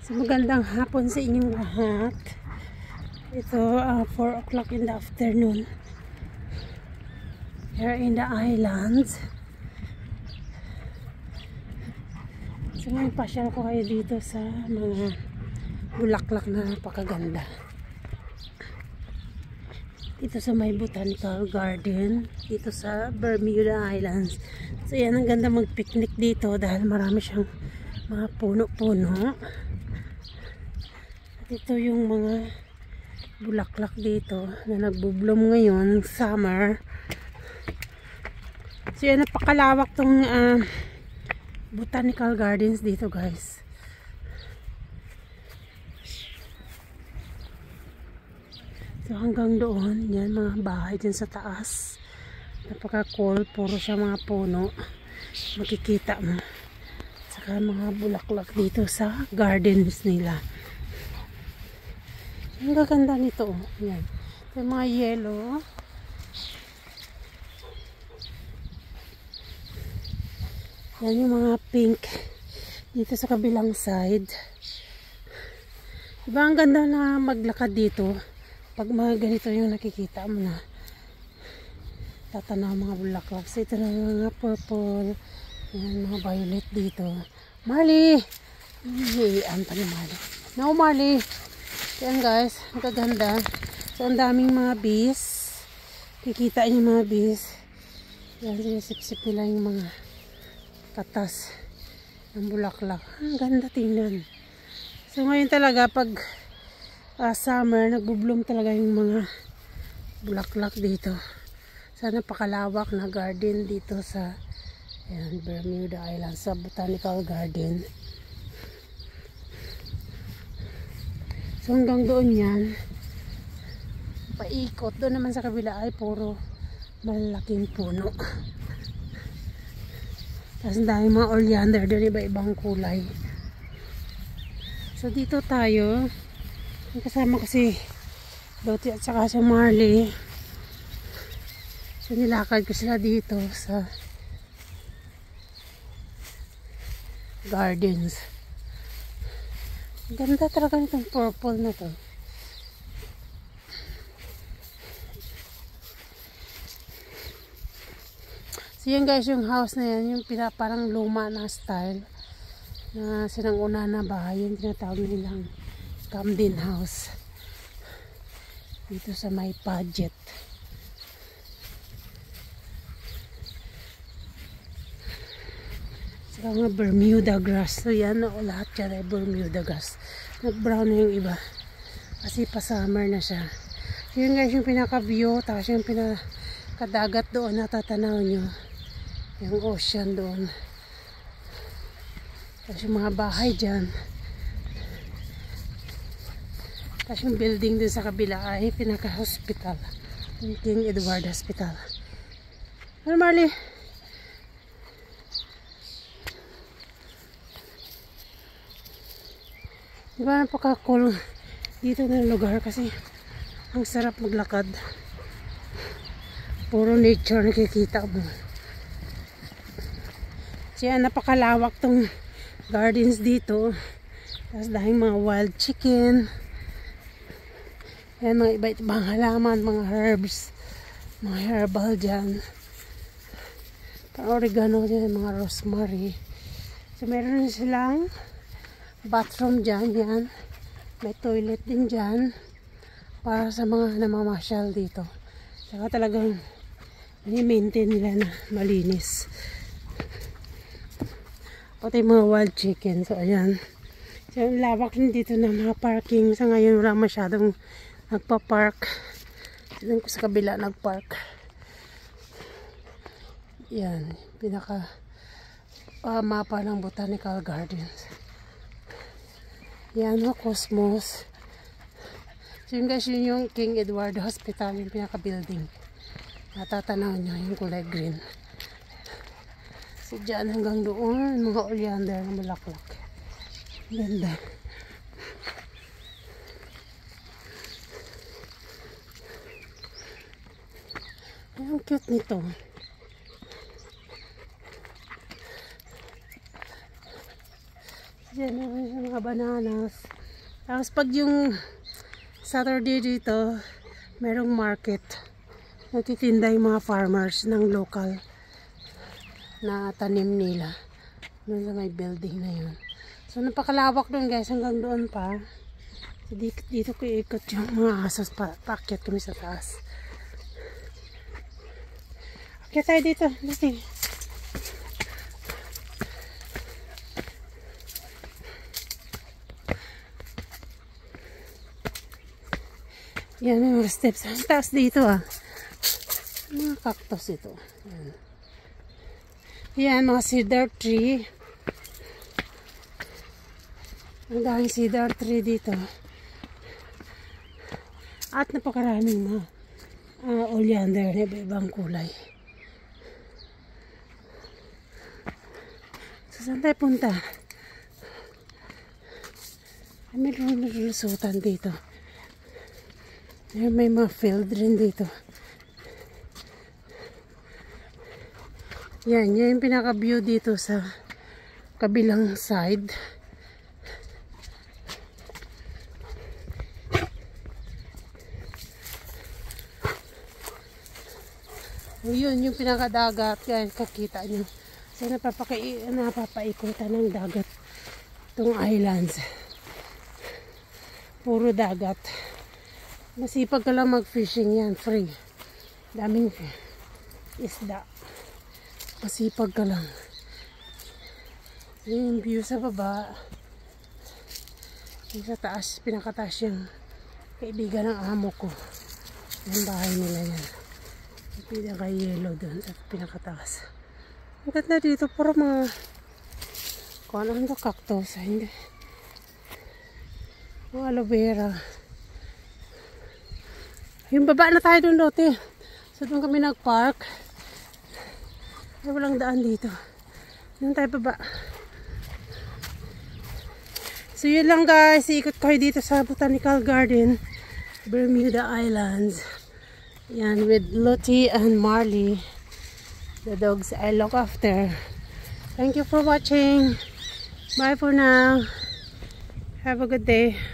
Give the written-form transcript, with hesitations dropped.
So magandang hapon sa inyong lahat. Ito 4 o'clock in the afternoon here in the islands. So ngayon pasyal ko kayo dito sa mga bulaklak na napakaganda. Dito sa may botanical garden dito sa Bermuda Islands. So yan, ang ganda mag-picnic dito dahil marami siyang mga puno-puno. At ito yung mga bulaklak dito na nagbo-bloom ngayon, summer. So yan, napakalawak tong botanical gardens dito, guys. So hanggang doon, yan mga bahay dyan sa taas. Napaka-cool, puro siya mga puno. Makikita mo. Saka mga bulaklak dito sa gardens nila. Ang gaganda nito, oh. Yan. Yung mga yellow. Yan yung mga pink dito sa kabilang side. Diba ang ganda na maglakad dito pag mga ganito yung nakikita mo na tatanaw mga bulaklak. So ito na mga purple. Yan, mga violet dito. Marley! Hihiyaan pa ni Marley. No, Marley! Yan guys, ang gaganda. So ang daming mga bees. Kikita niyo mga bees. Yan, sinisip-sip nila yung mga katas ng bulaklak. Ang ganda tingnan. So ngayon talaga pag summer, nagbo-bloom talaga yung mga bulaklak dito. Sa napakalawak na garden dito sa Bermuda Islands, sa Botanical Garden. So hanggang doon yan, paikot. Doon naman sa kabila ay puro malaking puno. Tapos dahil mga oleander doon, iba-ibang kulay. So dito tayo, kasama ko si Doti at saka si Marley. So nilakad ko sila dito sa gardens. Ganda talaga nitong purple na to. So yan guys, yung house na yan, yung parang luma na style na sinanguna na bahay, yung tinatawag nilang Camden House dito sa may Paget. Saka mga Bermuda grass. So yan, lahat yan ay Bermuda grass. Nag-brown na yung iba kasi pa summer na siya. So yun guys, yung pinaka-view, tapos yung pinaka-dagat doon, natatanaw nyo yung ocean doon. Tapos yung mga bahay dyan. Tapos yung building din sa kabila ay pinaka-hospital, yung King Edward Hospital. Ano, Marley? Diba napaka-cool dito na lugar kasi ang sarap maglakad. Puro nature nakikita mo. Siya napakalawak tong gardens dito. Tapos dahil mga wild chicken. Yan, mga iba-ibang halaman, mga herbs, mga herbal dyan. Oregano dyan, mga rosemary. So meron silang bathroom dyan, yan. May toilet din dyan para sa mga namamasyal dito. Saka talagang i-maintain nila na malinis. Pati mga wild chicken. So ayan. So lawak din dito na mga parking. Sa ngayon wala masyadong nagpa-park. Doon ko sa kabila nagpark. Yan. Pinaka mapa ng Botanical Gardens. Yan o, Cosmos. So yun guys, yun yung King Edward Hospital, yung pinaka-building. Natatanaw nyo yung kulay green. So dyan hanggang doon, mga oleander na bulaklak. Ganda. Ang cute nito. Diyan naman yung mga bananas. Tapos pag yung Saturday dito, merong market. Nagtitinda yung mga farmers ng local na tanim nila. Doon sa may building na yun. So napakalawak doon guys, hanggang doon pa. So, dito ko ikot yung mga asos pa. Paakyat kami sa taas. Akyat tayo dito. Dito. Yan may mga steps. Ang taas dito ah. Mga cactus ito. Yan mga cedar tree. Ang daming cedar tree dito. At napakaraming mga oleander na iba-ibang kulay. So saan tayo punta? May lulusutan dito. May mga field rin dito. Yan yung pinaka-view dito sa kabilang side. O yun, yung pinaka-dagat. Yan, kakita nyo. So, napapaikutan ng dagat itong islands. Puro dagat. Masipag ka lang mag-fishing yan, free. Daming isda. Masipag ka lang. Yung view sa baba. Yung sa taas, pinakataas yung kaibigan ng amo ko. Yung bahay nila yan. Yung pinaka-yellow doon sa pinakataas. Ang ganda dito, puro mga kung ano ito, cactus. Hindi. Mga aloe vera. Yung baba na tayo doon lote. So doon kami nag-park. Ay walang daan dito. Doon tayo baba. So yun lang guys. Iikot ko dito sa Botanical Garden. Bermuda Islands. Yan with Lottie and Marley. The dogs I look after. Thank you for watching. Bye for now. Have a good day.